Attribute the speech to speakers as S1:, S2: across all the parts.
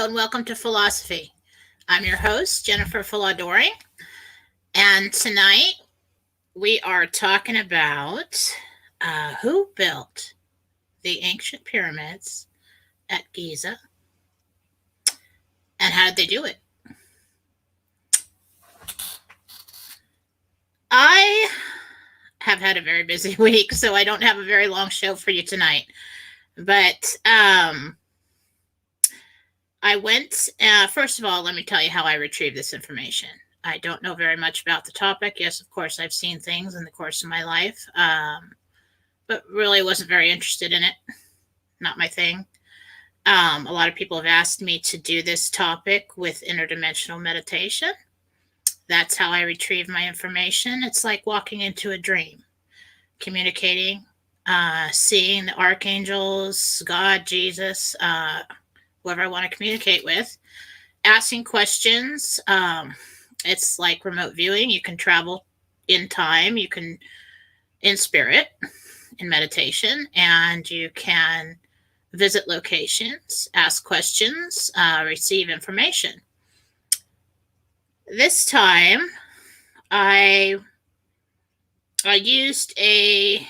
S1: Hello and welcome to Fallawsophy. I'm your host, Jennifer Fallaw-Doering, and tonight we are talking about who built the ancient pyramids at Giza and how did they do it. I have had a very busy week, so I don't have a very long show for you tonight. But I went, first of all, let me tell you how I retrieved this information. I don't know very much about the topic. Yes, of course, I've seen things in the course of my life, but really wasn't very interested in it. Not my thing. A lot of people have asked me to do this topic with interdimensional meditation. That's how I retrieve my information. It's like walking into a dream, communicating, seeing the archangels, God, Jesus, whoever I want to communicate with, asking questions. It's like remote viewing. You can travel in time, you can in spirit, in meditation, and you can visit locations, ask questions, receive information. This time, I used a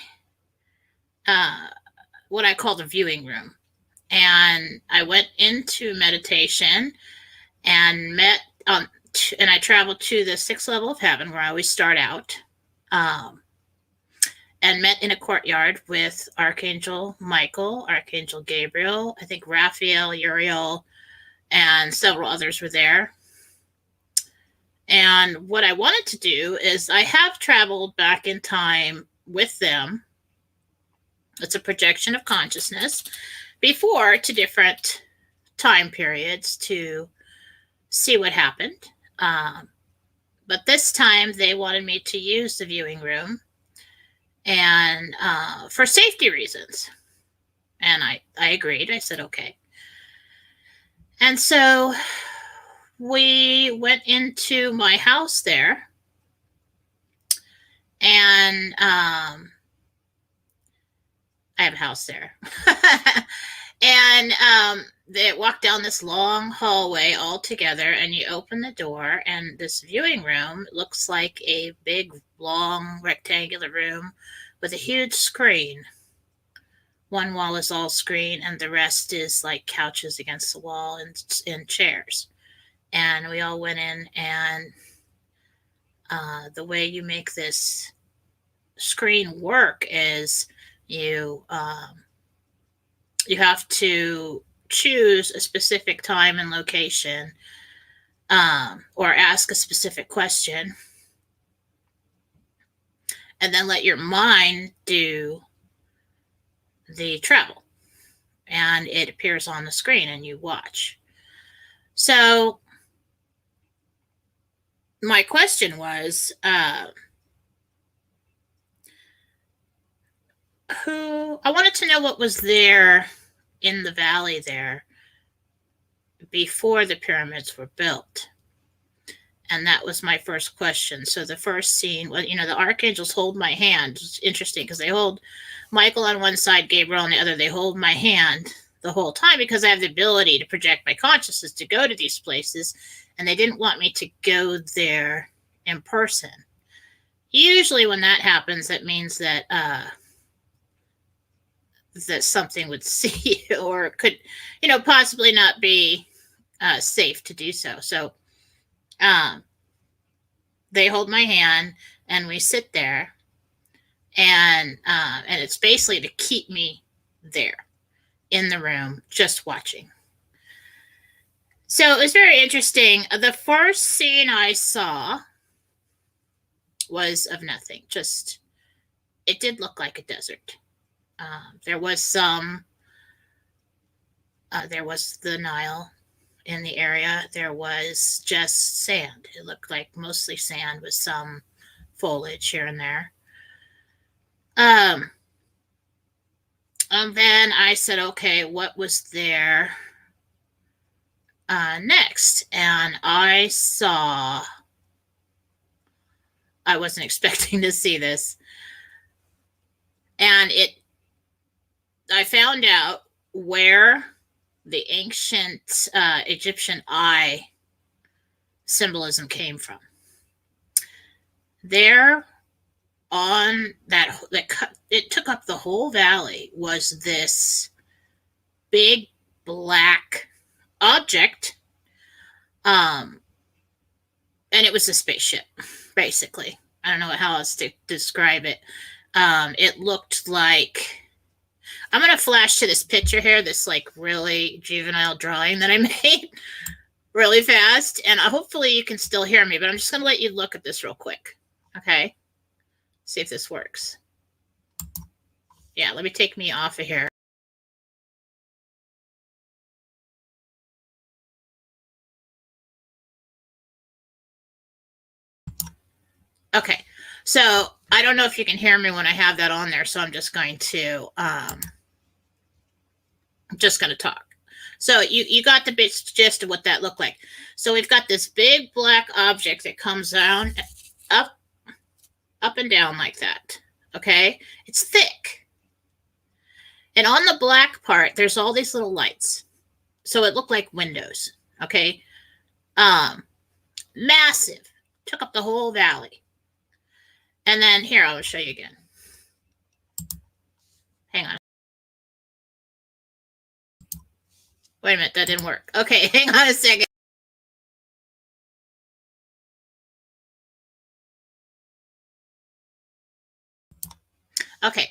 S1: what I call the viewing room, and I went into meditation and met and I traveled to the sixth level of heaven where I always start out, and met in a courtyard with Archangel Michael, Archangel Gabriel, I think Raphael, Uriel, and several others were there. And what I wanted to do is I have traveled back in time with them. It's a projection of consciousness before to different time periods to see what happened. But this time they wanted me to use the viewing room and for safety reasons. And I agreed. I said, okay. And so we went into my house there, and I have a house there. And they walked down this long hallway all together, and you open the door, and this viewing room looks like a big, long, rectangular room with a huge screen. One wall is all screen, and the rest is like couches against the wall and chairs. And we all went in, and the way you make this screen work is you have to choose a specific time and location, or ask a specific question, and then let your mind do the travel, and it appears on the screen and you watch. So my question was, I wanted to know what was there in the valley there before the pyramids were built. And that was my first question. So the first scene, well, the archangels hold my hand. It's interesting because they hold Michael on one side, Gabriel on the other. They hold my hand the whole time because I have the ability to project my consciousness to go to these places, and they didn't want me to go there in person. Usually when that happens, that means that that something would see you, or could, possibly not be safe to do so. So they hold my hand, and we sit there, and it's basically to keep me there in the room, just watching. So it was very interesting. The first scene I saw was of nothing. Just, it did look like a desert. There was the Nile in the area. There was just sand. It looked like mostly sand with some foliage here and there. And then I said, okay, what was there next? And I wasn't expecting to see this. And I found out where the ancient Egyptian eye symbolism came from. There on that it took up the whole valley was this big black object, and it was a spaceship, basically. I don't know how else to describe it. It looked like, I'm going to flash to this picture here, this like really juvenile drawing that I made really fast, and hopefully you can still hear me, but I'm just going to let you look at this real quick. Okay, see if this works. Yeah, let me take me off of here. Okay, so I don't know if you can hear me when I have that on there, so I'm just going to talk. So you got the gist of what that looked like. So we've got this big black object that comes down, up and down like that. Okay, it's thick, and on the black part there's all these little lights, so it looked like windows. Okay, massive, took up the whole valley. And then here, I'll show you again. Hang on. Wait a minute, that didn't work. Okay, hang on a second. Okay,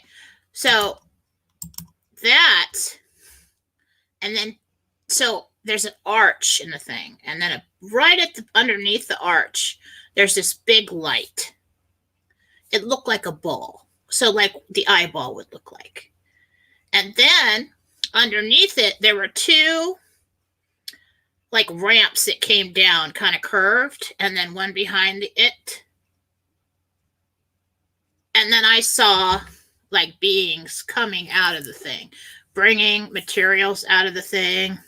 S1: so that, and then, so there's an arch in the thing, and then right at underneath the arch, there's this big light. It looked like a ball, so like the eyeball would look like. And then underneath it, there were two like ramps that came down, kind of curved, and then one behind it. And then I saw like beings coming out of the thing, bringing materials out of the thing.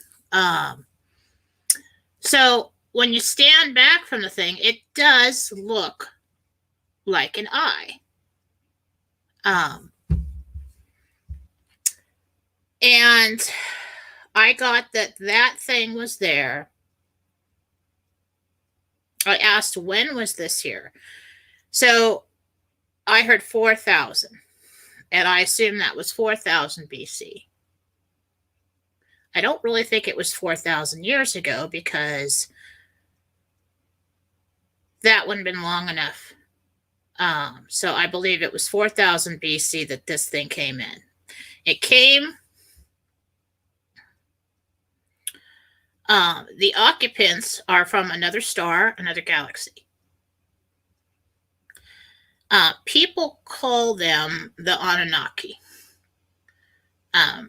S1: So when you stand back from the thing, it does look like an eye. And I got that thing was there. I asked, when was this here? So I heard 4,000, and I assume that was 4,000 BC. I don't really think it was 4,000 years ago, because that wouldn't have been long enough. So I believe it was 4,000 BC that this thing came in. It came, the occupants are from another star, another galaxy. People call them the Anunnaki. I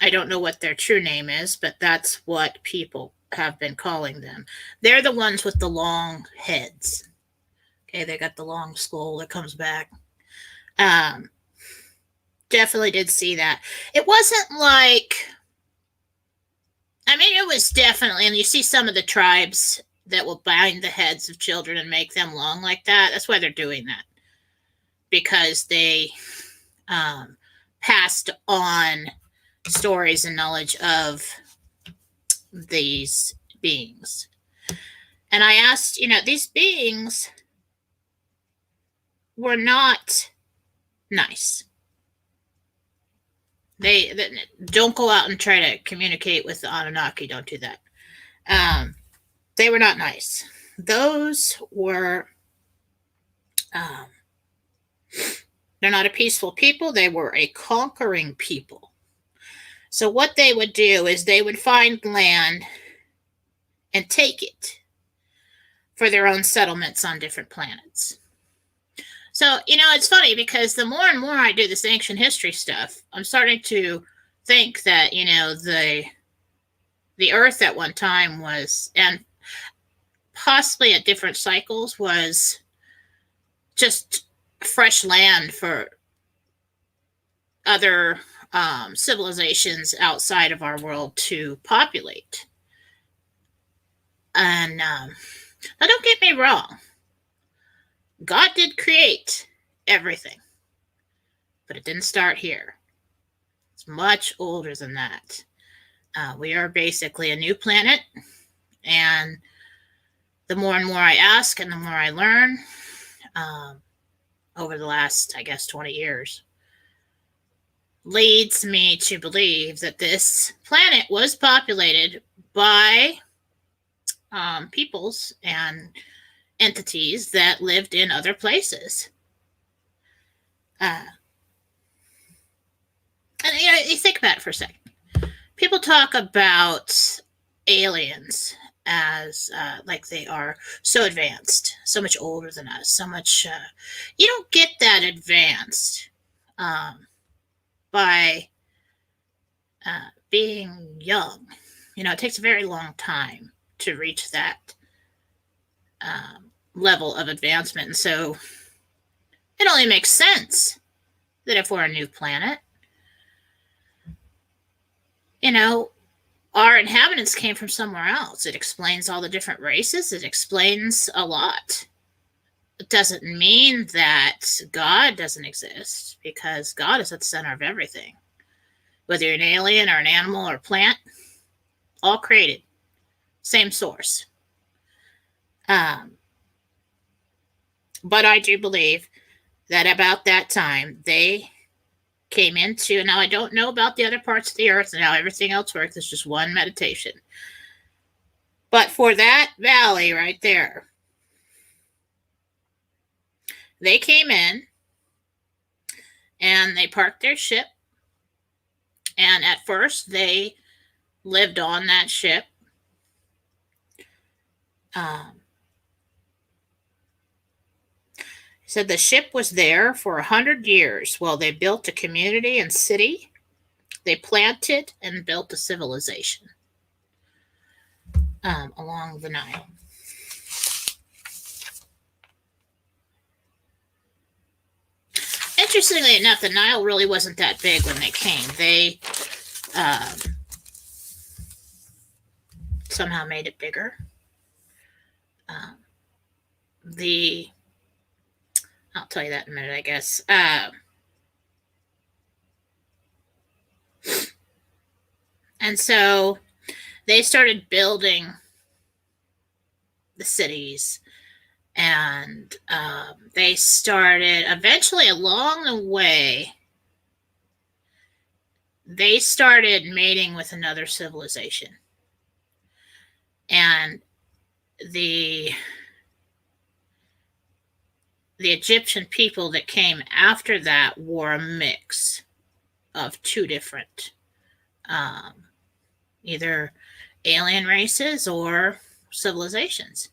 S1: don't know what their true name is, but that's what people have been calling them. They're the ones with the long heads. Okay, they got the long skull that comes back. Definitely did see that. It wasn't like, I mean, it was definitely, and you see some of the tribes that will bind the heads of children and make them long like that. That's why they're doing that, because they passed on stories and knowledge of these beings. And I asked, these beings were not nice. They don't go out and try to communicate with the Anunnaki. Don't do that. They were not nice. Those were, they're not a peaceful people. They were a conquering people. So what they would do is they would find land and take it for their own settlements on different planets. So, it's funny, because the more and more I do this ancient history stuff, I'm starting to think that, the Earth at one time was, and possibly at different cycles, was just fresh land for other civilizations outside of our world to populate. And now, don't get me wrong. God did create everything, but it didn't start here. It's much older than that. We are basically a new planet, and the more and more I ask and the more I learn over the last, I guess, 20 years, leads me to believe that this planet was populated by peoples and entities that lived in other places. And you think about it for a second. People talk about aliens as like they are so advanced, so much older than us, so much. You don't get that advanced by being young. It takes a very long time to reach that level of advancement. And so it only makes sense that if we're a new planet, our inhabitants came from somewhere else. It explains all the different races. It explains a lot. It doesn't mean that God doesn't exist, because God is at the center of everything. Whether you're an alien or an animal or a plant, all created, same source. But I do believe that about that time, they came into, and now I don't know about the other parts of the earth and how everything else works. It's just one meditation. But for that valley right there, they came in and they parked their ship. And at first they lived on that ship. Said the ship was there for 100 years while they built a community and city. They planted and built a civilization along the Nile. Interestingly enough, the Nile really wasn't that big when they came. They somehow made it bigger. I'll tell you that in a minute, I guess. And so they started building the cities, and they started, eventually along the way, they started mating with another civilization. And the Egyptian people that came after that were a mix of two different either alien races or civilizations.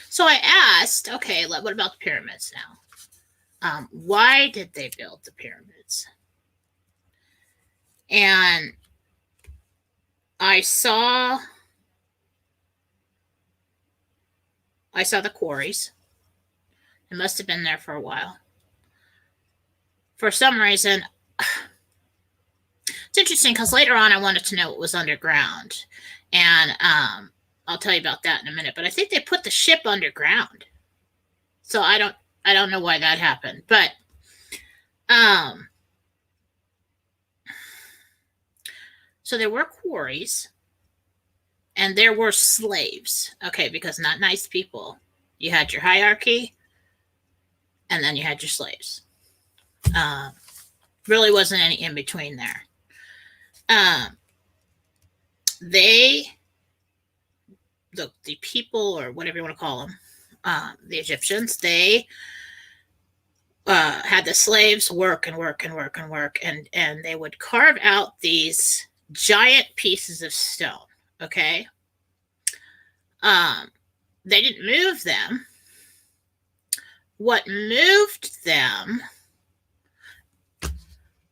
S1: So I asked, okay, what about the pyramids now? Why did they build the pyramids? And I saw the quarries. It must have been there for a while. For some reason, it's interesting because later on I wanted to know what was underground. And I'll tell you about that in a minute. But I think they put the ship underground. So I don't know why that happened. But so there were quarries, and there were slaves, okay, because not nice people. You had your hierarchy, and then you had your slaves. Really wasn't any in between there. The people, or whatever you want to call them, the Egyptians, they had the slaves work and work and work and work, and they would carve out these giant pieces of stone, okay? They didn't move them. What moved them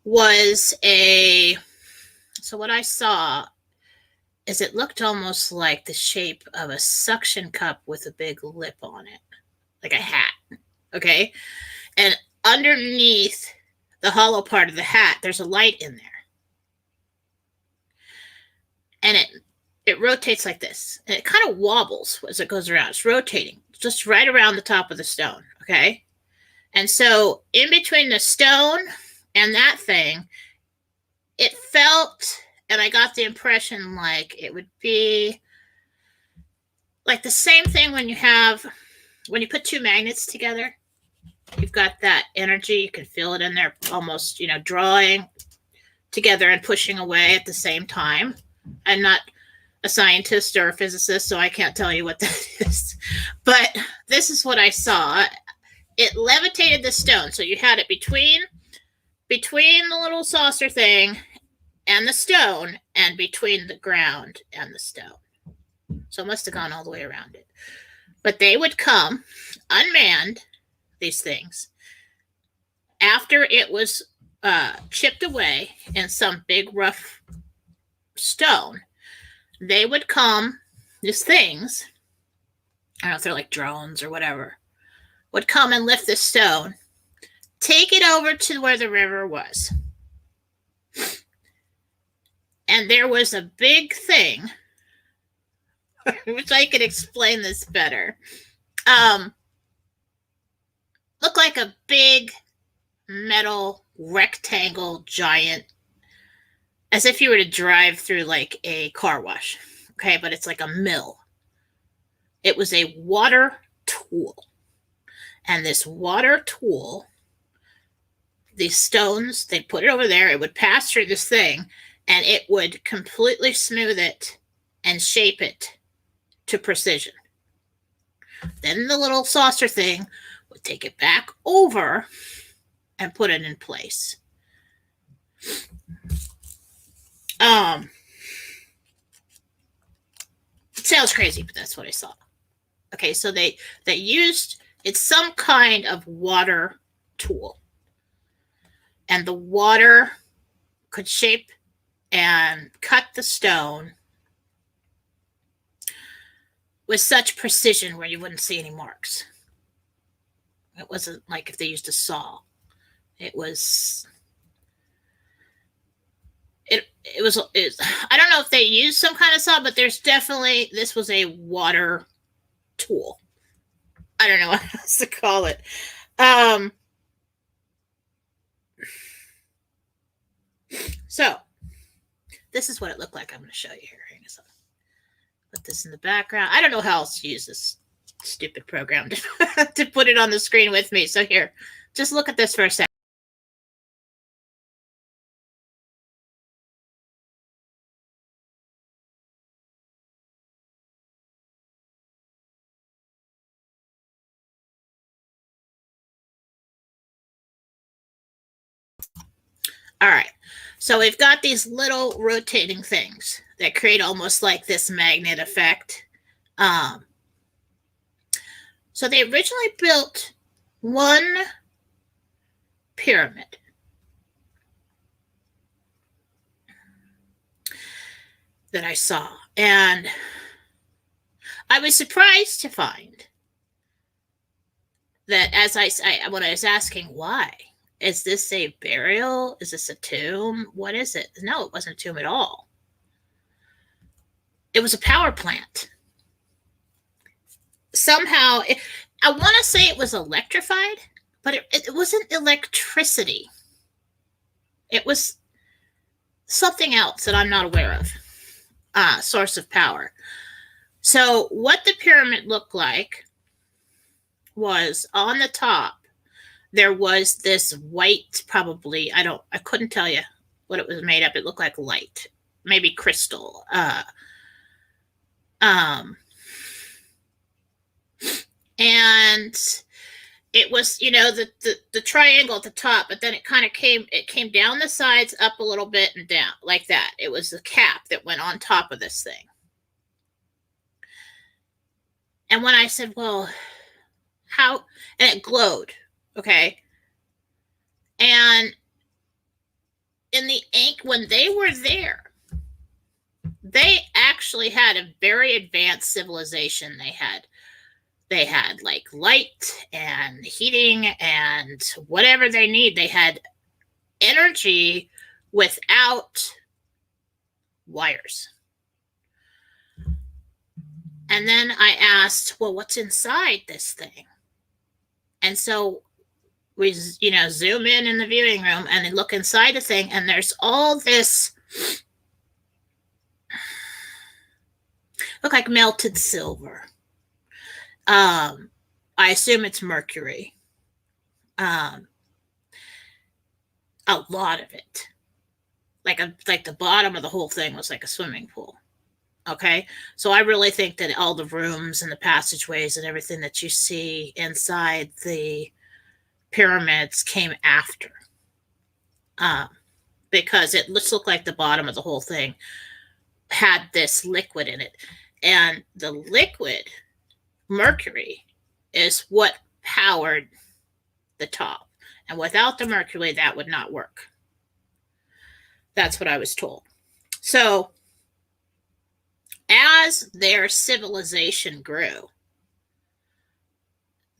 S1: was so what I saw is it looked almost like the shape of a suction cup with a big lip on it, like a hat, okay? And underneath the hollow part of the hat, there's a light in there. And it rotates like this. And it kind of wobbles as it goes around. It's rotating just right around the top of the stone, okay? And so in between the stone and that thing, it felt, and I got the impression like it would be like the same thing when you put two magnets together. You've got that energy, you can feel it in there, almost, drawing together and pushing away at the same time. I'm not a scientist or a physicist, so I can't tell you what that is. But this is what I saw. It levitated the stone. So you had it between the little saucer thing and the stone, and between the ground and the stone. So it must have gone all the way around it. But they would come unmanned, these things, after it was chipped away in some big rough stone. They would come, these things, I don't know if they're like drones or whatever, would come and lift the stone, take it over to where the river was. And there was a big thing, which I could explain this better. Looked like a big metal rectangle giant, as if you were to drive through like a car wash. Okay, but it's like a mill. It was a water tool. And this water tool, these stones, they put it over there, it would pass through this thing, and it would completely smooth it and shape it to precision. Then the little saucer thing would take it back over and put it in place. It sounds crazy, but that's what I saw. Okay, so they used, it's some kind of water tool. And the water could shape and cut the stone with such precision where you wouldn't see any marks. It wasn't like if they used a saw. It was I don't know if they used some kind of saw, but there's definitely, this was a water tool. I don't know what else to call it. So this is what it looked like. I'm going to show you here. Put this in the background. I don't know how else to use this stupid program to put it on the screen with me. So here, just look at this for a second. All right, so we've got these little rotating things that create almost like this magnet effect. So they originally built one pyramid. That I saw, and I was surprised to find that when I was asking why, is this a burial? Is this a tomb? What is it? No, it wasn't a tomb at all. It was a power plant. Somehow, I want to say it was electrified, but it wasn't electricity. It was something else that I'm not aware of. Source of power. So what the pyramid looked like was, on the top, there was this white, probably, I couldn't tell you what it was made of. It looked like light, maybe crystal. And it was, the triangle at the top, but then it kind of came down the sides, up a little bit, and down like that. It was the cap that went on top of this thing. And when I said, well, how, and it glowed, okay? And in the ink, when they were there, they actually had a very advanced civilization. They had like light and heating and whatever they need. They had energy without wires. And then I asked, well, what's inside this thing? And so we, zoom in the viewing room and then look inside the thing, and there's all this, look like melted silver. I assume it's mercury. A lot of it. Like the bottom of the whole thing was like a swimming pool. Okay, so I really think that all the rooms and the passageways and everything that you see inside the pyramids came after, because it looked like the bottom of the whole thing had this liquid in it, and the liquid, mercury, is what powered the top, and without the mercury that would not work. That's what I was told. So as their civilization grew,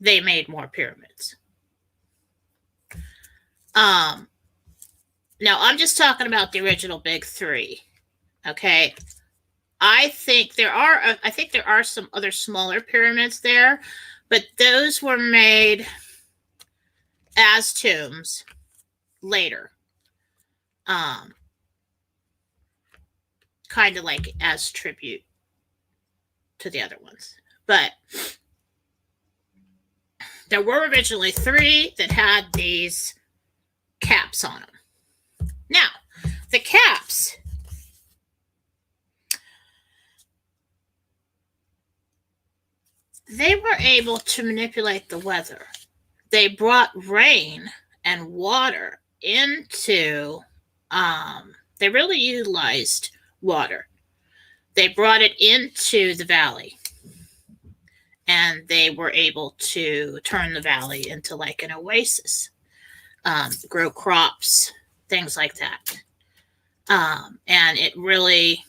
S1: they made more pyramids. Now I'm just talking about the original big three. Okay, I think there are some other smaller pyramids there, but those were made as tombs later, kind of like as tribute to the other ones. But there were originally 3 that had these caps on them. Now, the caps, they were able to manipulate the weather. They brought rain and water into, they really utilized water. They brought it into the valley, and they were able to turn the valley into like an oasis, grow crops, things like that. And it really,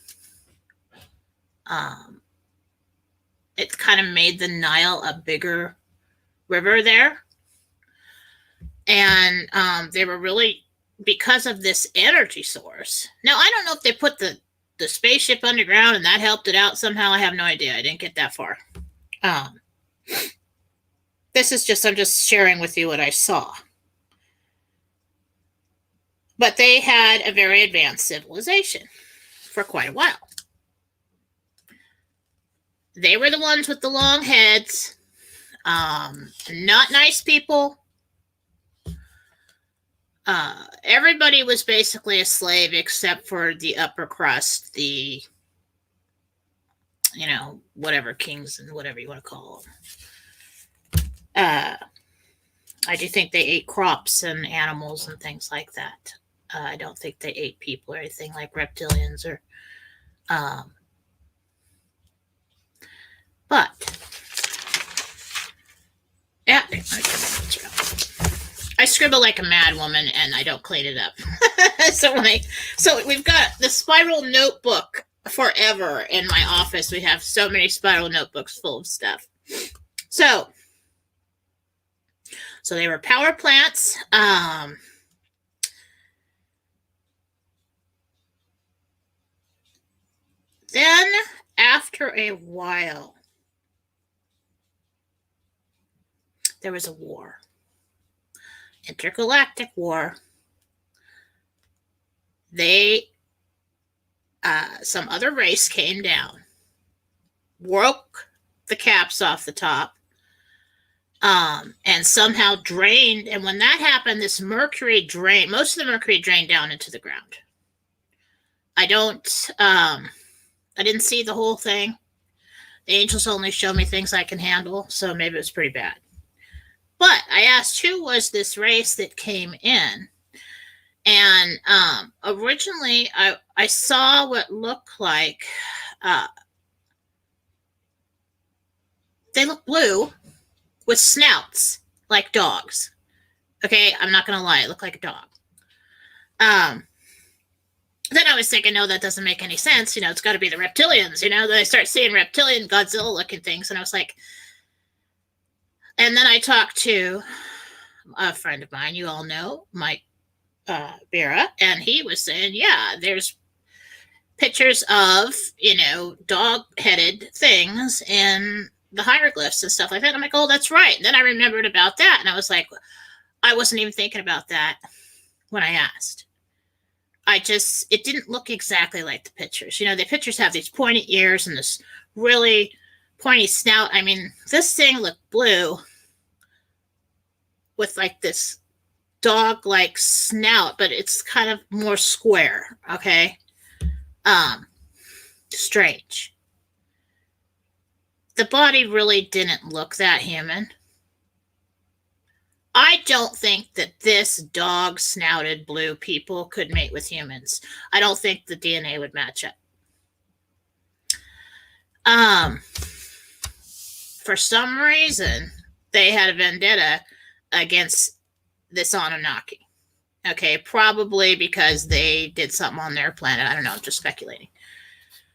S1: it kind of made the Nile a bigger river there. And they were really, because of this energy source. Now, I don't know if they put the spaceship underground and that helped it out somehow. I have no idea. I didn't get that far. This is just, I'm just sharing with you what I saw. But they had a very advanced civilization for quite a while. They were the ones with the long heads. Not nice people. Everybody was basically a slave except for the upper crust, the, whatever kings and whatever you want to call them. I do think they ate crops and animals and things like that. I don't think they ate people or anything like reptilians or, but yeah, I scribble like a mad woman and I don't clean it up. So we've got the spiral notebook forever in my office. We have so many spiral notebooks full of stuff. So they were power plants. Then after a while, there was a war. Intergalactic war. Some other race came down, broke the caps off the top, and somehow drained. And when that happened, this mercury drained, most of the mercury drained down into the ground. I didn't see the whole thing. The angels only show me things I can handle, so maybe it was pretty bad. But I asked who was this race that came in. And originally, I saw what looked like, they look blue with snouts like dogs. Okay, I'm not going to lie, it looked like a dog. Then I was thinking, no, that doesn't make any sense. It's got to be the reptilians. Then I start seeing reptilian Godzilla-looking things, and I was like, and then I talked to a friend of mine, you all know, Mike Vera, and he was saying, yeah, there's pictures of, dog-headed things in the hieroglyphs and stuff like that. I'm like, oh, that's right. And then I remembered about that, and I was like, I wasn't even thinking about that when I asked. It didn't look exactly like the pictures. The pictures have these pointy ears and this really pointy snout. I mean, this thing looked blue with like this dog-like snout, but it's kind of more square. Okay. Strange. The body really didn't look that human. I don't think that this dog-snouted blue people could mate with humans. I don't think the DNA would match up. For some reason, they had a vendetta against this Anunnaki. Okay, probably because they did something on their planet. I don't know, I'm just speculating.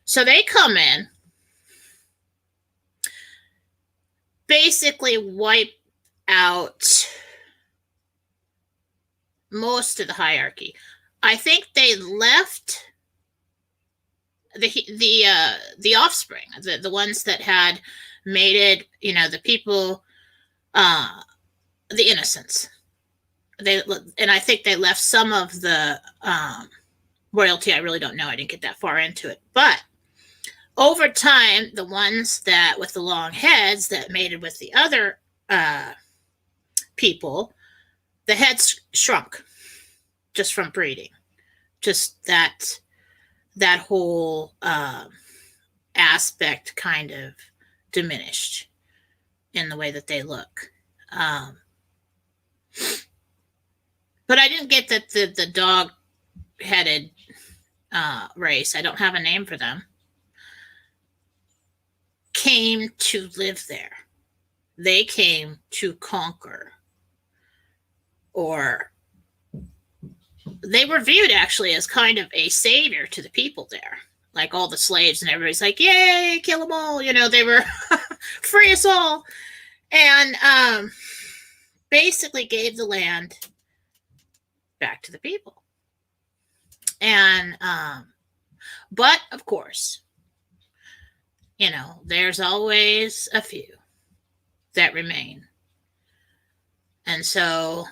S1: So they come in, basically wipe out most of the hierarchy. I think they left the offspring, the ones that had mated, the people, the innocents. And I think they left some of the royalty. I really don't know. I didn't get that far into it. But over time, the ones that with the long heads that mated with the other people, the heads shrunk just from breeding. Just that whole aspect kind of diminished in the way that they look. But I didn't get that the dog-headed race, I don't have a name for them, came to live there. They came to conquer. Or they were viewed actually as kind of a savior to the people there. Like all the slaves and everybody's like, yay, kill them all. They were free us all. And basically gave the land back to the people. And but of course, there's always a few that remain. And so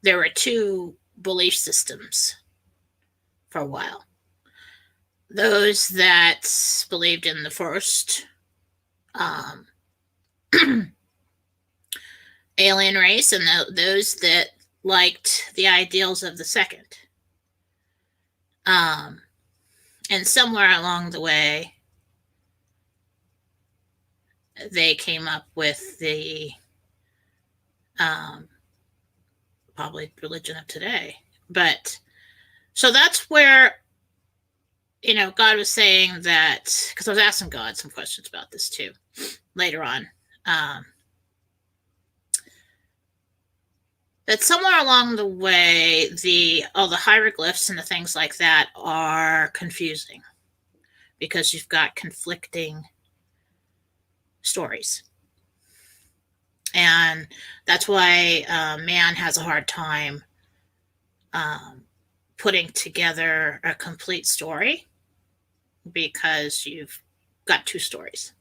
S1: there were two belief systems for a while. Those that believed in the first alien race, and those that liked the ideals of the second. And somewhere along the way, they came up with the probably religion of today. But so that's where, God was saying that, because I was asking God some questions about this too later on. That somewhere along the way, all the hieroglyphs and the things like that are confusing because you've got conflicting stories. And that's why man has a hard time putting together a complete story, because you've got two stories.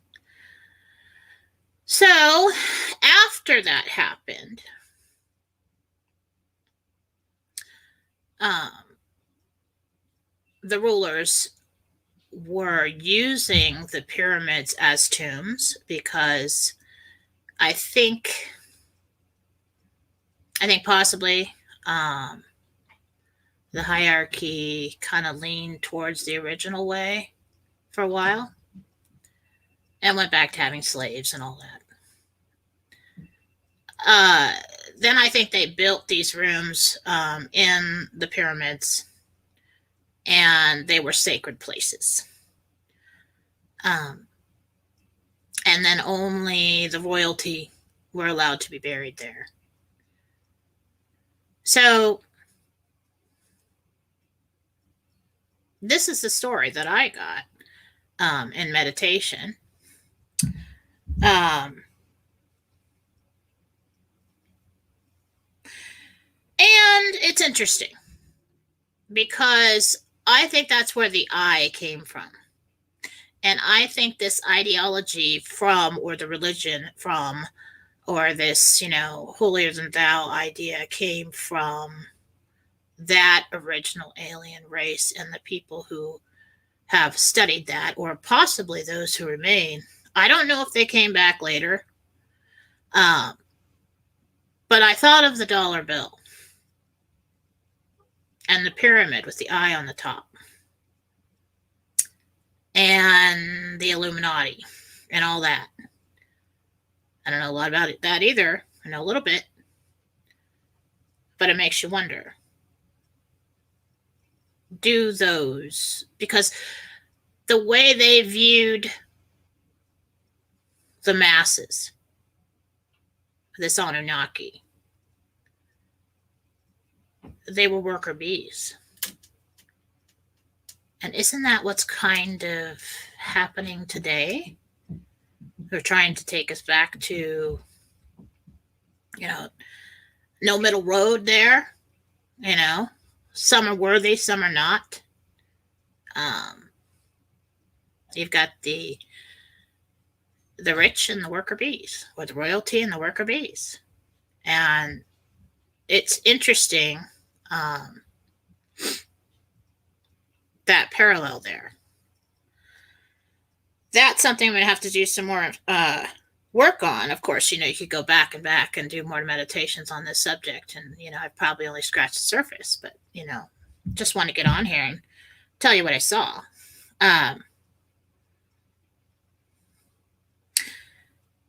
S1: So after that happened, the rulers were using the pyramids as tombs, because I think possibly the hierarchy kind of leaned towards the original way for a while and went back to having slaves and all that. Then I think they built these rooms in the pyramids, and they were sacred places. And then only the royalty were allowed to be buried there. So this is the story that I got in meditation. And it's interesting because I think that's where the I came from. And I think this ideology or the religion from or this, holier than thou idea came from that original alien race and the people who have studied that, or possibly those who remain. I don't know if they came back later, but I thought of the dollar bill and the pyramid with the eye on the top, and the Illuminati and all that. I don't know a lot about that either. I know a little bit, but it makes you wonder. Do those, because the way they viewed the masses, this Anunnaki, they were worker bees. And isn't that what's kind of happening today? They're trying to take us back to, no middle road there. Some are worthy, some are not. You've got the rich and the worker bees, or the royalty and the worker bees. And it's interesting, that parallel there. That's something I'm going to have to do some more work on. Of course, you could go back and do more meditations on this subject. And, I've probably only scratched the surface, but, just want to get on here and tell you what I saw.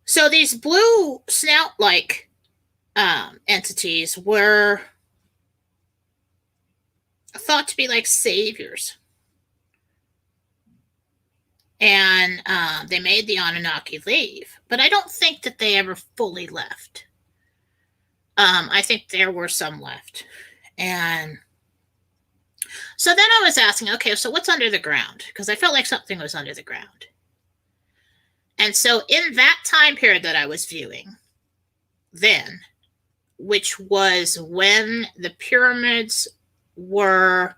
S1: So these blue snout-like entities were thought to be like saviors. And they made the Anunnaki leave. But I don't think that they ever fully left. I think there were some left. And so then I was asking, okay, so what's under the ground? Because I felt like something was under the ground. And so in that time period that I was viewing then, which was when the pyramids were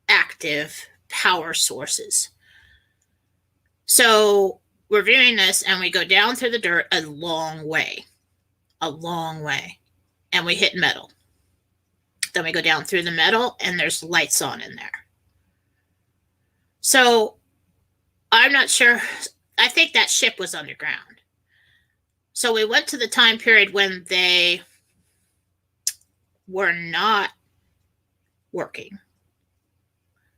S1: active power sources. So we're viewing this and we go down through the dirt a long way, and we hit metal. Then we go down through the metal and there's lights on in there. So I'm not sure. I think that ship was underground. So we went to the time period when they were not working,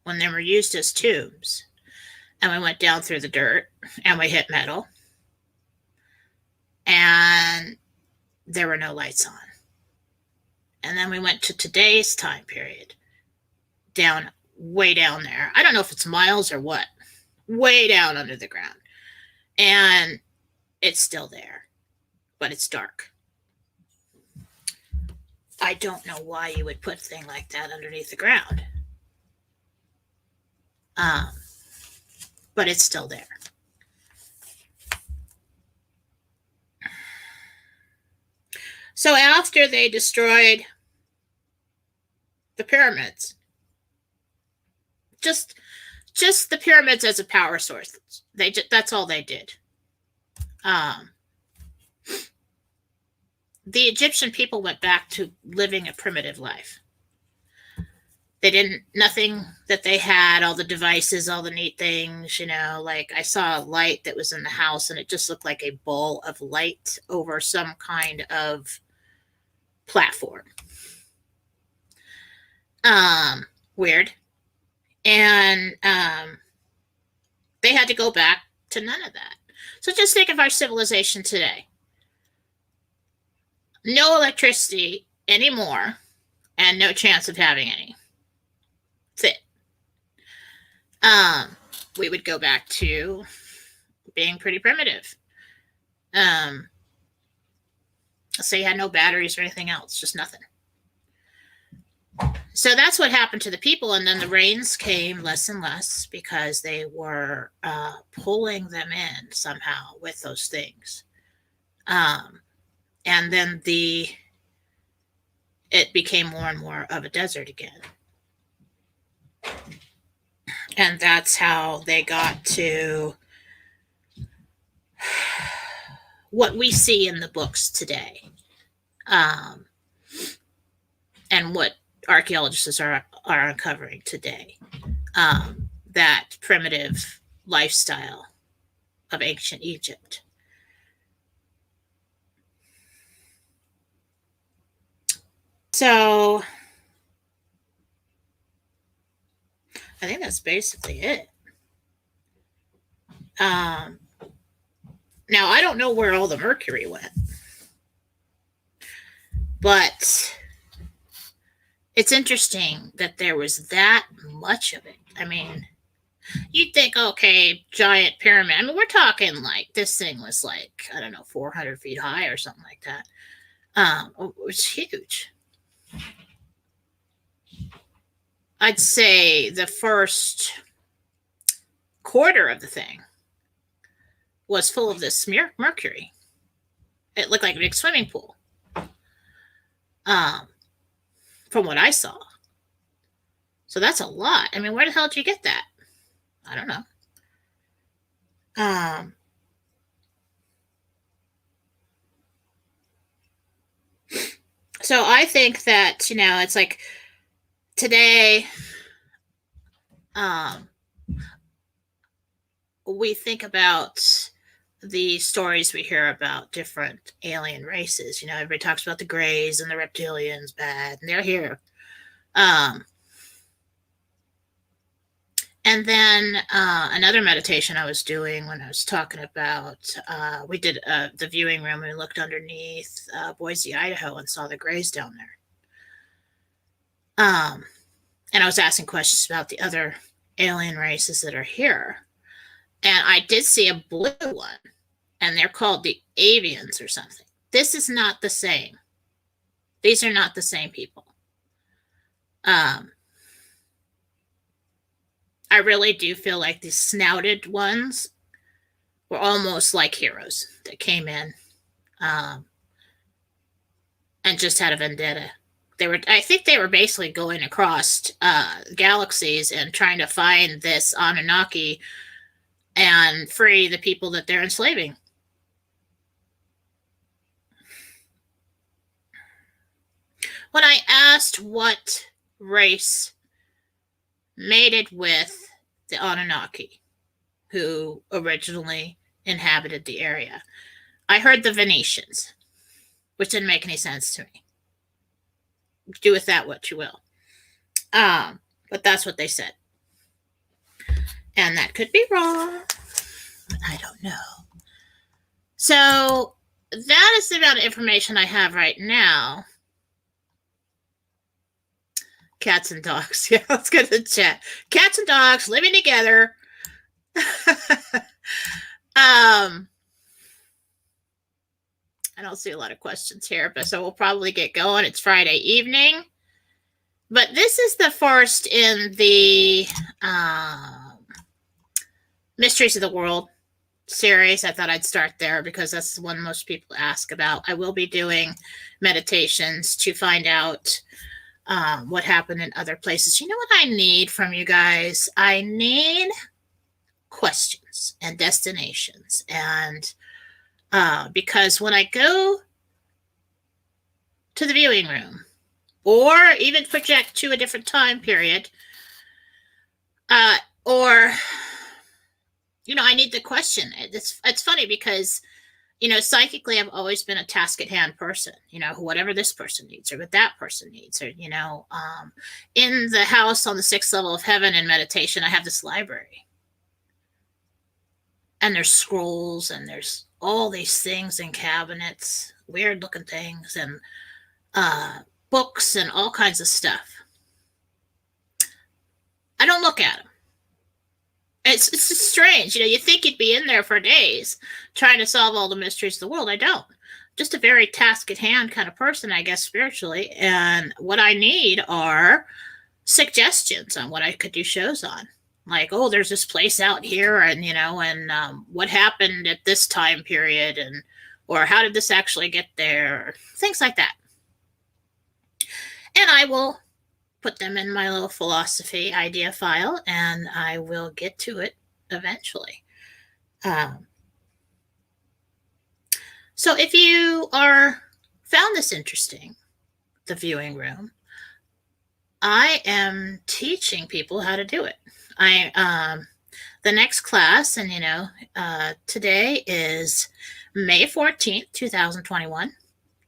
S1: when they were used as tubes. And we went down through the dirt and we hit metal. And there were no lights on. And then we went to today's time period, down, way down there. I don't know if it's miles or what, way down under the ground. And it's still there, but it's dark. I don't know why you would put a thing like that underneath the ground. But it's still there. So after they destroyed the pyramids, just the pyramids as a power source, that's all they did. The Egyptian people went back to living a primitive life. They didn't, nothing that they had, all the devices, all the neat things, like I saw a light that was in the house and it just looked like a ball of light over some kind of platform. Weird. And they had to go back to none of that. So just think of our civilization today. No electricity anymore and no chance of having any. That's it. We would go back to being pretty primitive. So you had no batteries or anything else, just nothing. So that's what happened to the people. And then the rains came less and less because they were pulling them in somehow with those things. And then it became more and more of a desert again. And that's how they got to what we see in the books today, um, and what archaeologists are uncovering today. That primitive lifestyle of ancient Egypt. So I think that's basically it. Now, I don't know where all the mercury went, but it's interesting that there was that much of it. I mean, you'd think, okay, giant pyramid. I mean, we're talking like this thing was like, I don't know, 400 feet high or something like that. It was huge. I'd say the first quarter of the thing was full of this mercury. It looked like a big swimming pool, from what I saw. So that's a lot. I mean, where the hell did you get that? I don't know. So I think that, it's like today, we think about the stories we hear about different alien races. Everybody talks about the Greys and the reptilians, bad, and they're here. And then another meditation I was doing when I was talking about, we did the viewing room, and we looked underneath Boise, Idaho, and saw the Greys down there. And I was asking questions about the other alien races that are here. And I did see a blue one, and they're called the avians or something. This is not the same. These are not the same people. I really do feel like these snouted ones were almost like heroes that came in and just had a vendetta. I think they were basically going across galaxies and trying to find this Anunnaki and free the people that they're enslaving. When I asked what race mated with the Anunnaki, who originally inhabited the area, I heard the Venetians, which didn't make any sense to me. Do with that what you will. But that's what they said. And that could be wrong. I don't know. So that is the amount of information I have right now. Cats and dogs. Yeah, let's go to the chat. Cats and dogs living together. I don't see a lot of questions here, but so we'll probably get going. It's Friday evening. But this is the first in the Mysteries of the World series. I thought I'd start there because that's the one most people ask about. I will be doing meditations to find out what happened in other places. You know what I need from you guys? I need questions and destinations. And because when I go to the viewing room or even project to a different time period, or I need the question. It's funny because psychically I've always been a task at hand person, whatever this person needs or what that person needs, or in the house on the 6th level of heaven in meditation, I have this library, and there's scrolls and there's all these things in cabinets, weird looking things, and books and all kinds of stuff. I don't look at them. It's just strange. You think you'd be in there for days trying to solve all the mysteries of the world. I don't. Just a very task at hand kind of person, I guess, spiritually. And what I need are suggestions on what I could do shows on. Like, oh, there's this place out here, and what happened at this time period, or how did this actually get there, things like that. And I will put them in my little Fallawsophy idea file, and I will get to it eventually. So if you found this interesting, the viewing room, I am teaching people how to do it. The next class, and today is May 14th, 2021.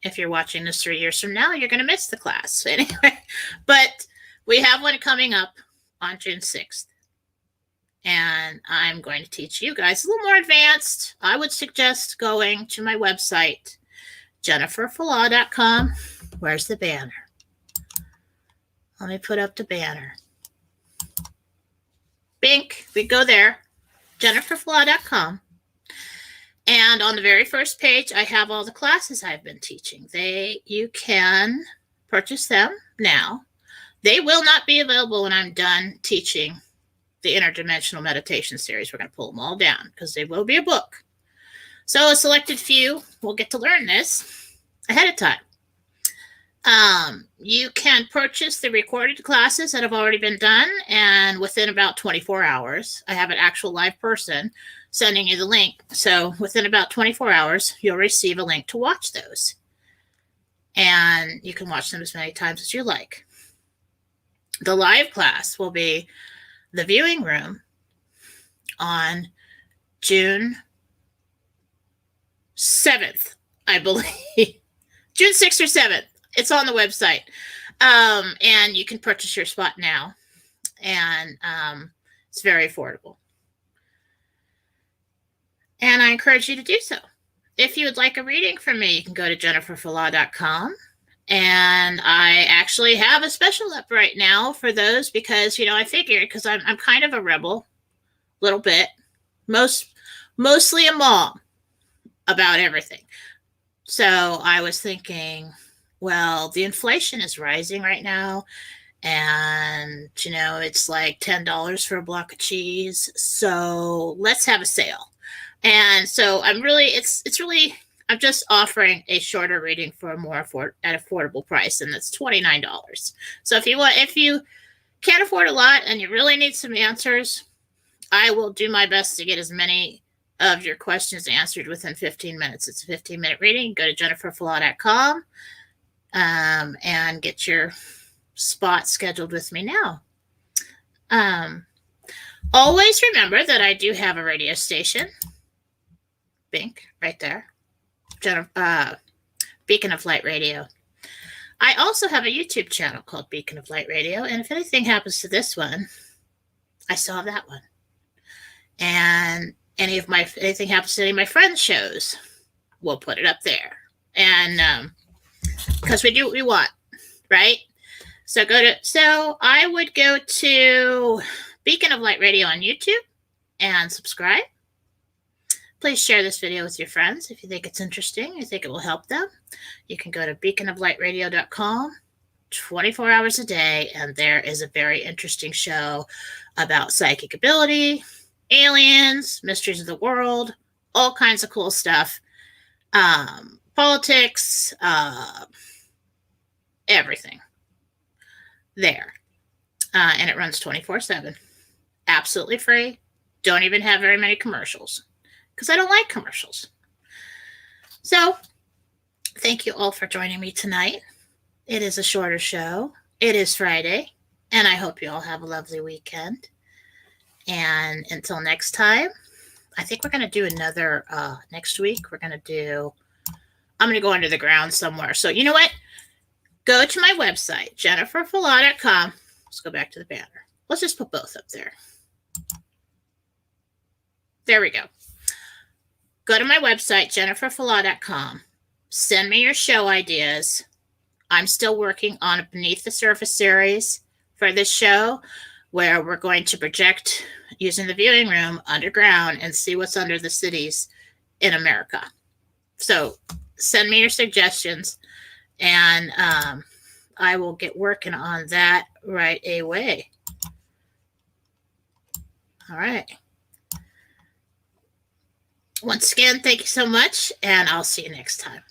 S1: If you're watching this 3 years from now, you're going to miss the class anyway. But we have one coming up on June 6th. And I'm going to teach you guys a little more advanced. I would suggest going to my website, jenniferfallaw.com. Where's the banner? Let me put up the banner. Bink, we go there, jenniferfallaw.com. And on the very first page, I have all the classes I've been teaching. You can purchase them now. They will not be available when I'm done teaching the interdimensional meditation series. We're going to pull them all down because they will be a book. So a selected few will get to learn this ahead of time. You can purchase the recorded classes that have already been done, and within about 24 hours, I have an actual live person sending you the link. So within about 24 hours, you'll receive a link to watch those. And you can watch them as many times as you like. The live class will be the viewing room on June 7th, I believe. June 6th or 7th. It's on the website. And you can purchase your spot now. And it's very affordable. And I encourage you to do so. If you would like a reading from me, you can go to jenniferfallaw.com. And I actually have a special up right now for those because, I figured because I'm kind of a rebel, a little bit, mostly a mom about everything. So I was thinking, well, the inflation is rising right now. And, it's like $10 for a block of cheese. So let's have a sale. And so I'm just offering a shorter reading for a more at affordable price, and that's $29. So if you can't afford a lot and you really need some answers, I will do my best to get as many of your questions answered within 15 minutes. It's a 15-minute reading. Go to jenniferfallaw.com and get your spot scheduled with me now. Always remember that I do have a radio station. Bink, right there. Beacon of Light Radio. I also have a YouTube channel called Beacon of Light Radio, and if anything happens to this one, I still have that one. And anything happens to any of my friends' shows, we'll put it up there. And because we do what we want, right? So I would go to Beacon of Light Radio on YouTube and subscribe. Please share this video with your friends if you think it's interesting, you think it will help them. You can go to beaconoflightradio.com 24 hours a day, and there is a very interesting show about psychic ability, aliens, mysteries of the world, all kinds of cool stuff, politics, everything there. And it runs 24/7. Absolutely free. Don't even have very many commercials, because I don't like commercials. So, thank you all for joining me tonight. It is a shorter show. It is Friday, and I hope you all have a lovely weekend. And until next time, I think we're going to do another, next week, I'm going to go under the ground somewhere. So, you know what? Go to my website, jenniferfallaw.com. Let's go back to the banner. Let's just put both up there. There we go. Go to my website, jenniferfallaw.com. Send me your show ideas. I'm still working on a Beneath the Surface series for this show, where we're going to project using the viewing room underground and see what's under the cities in America. So send me your suggestions, and I will get working on that right away. All right. Once again, thank you so much, and I'll see you next time.